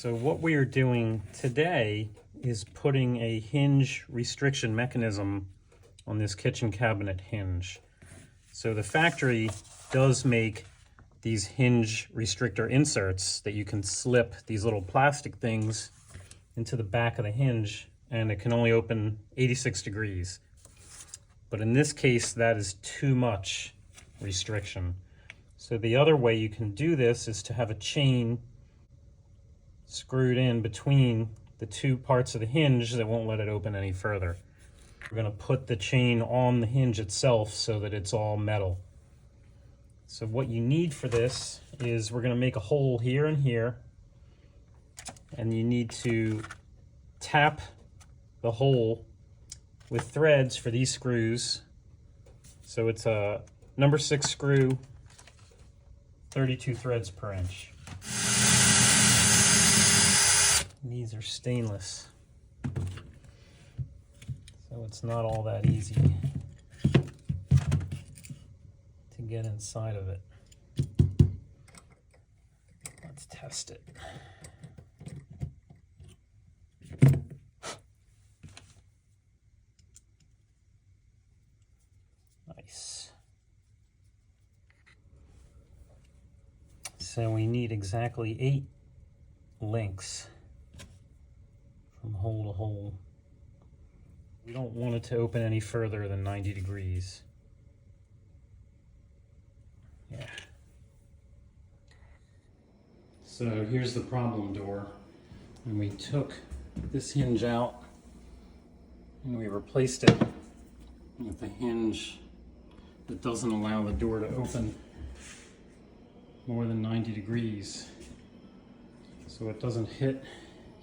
So what we are doing today is putting a hinge restriction mechanism on this kitchen cabinet hinge. So the factory does make these hinge restrictor inserts that you can slip these little plastic things into the back of the hinge, and it can only open 86 degrees. But in this case, that is too much restriction. So the other way you can do this is to have a chain screwed in between the two parts of the hinge that won't let it open any further. We're going to put the chain on the hinge itself so that it's all metal. So what you need for this is we're going to make a hole here and here, and you need to tap the hole with threads for these screws. So it's a number 6 screw, 32 threads per inch. These are stainless, so it's not all that easy to get inside of it. Let's test it. Nice. So we need exactly 8 links from hole to hole. We don't want it to open any further than 90 degrees. Yeah. So here's the problem door. And we took this hinge out and we replaced it with a hinge that doesn't allow the door to open more than 90 degrees. So it doesn't hit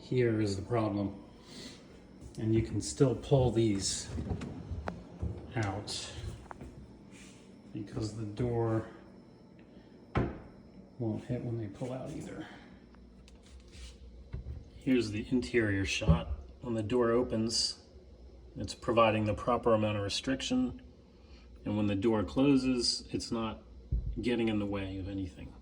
here is the problem. And you can still pull these out because the door won't hit when they pull out either. Here's the interior shot. When the door opens, it's providing the proper amount of restriction, and when the door closes, it's not getting in the way of anything.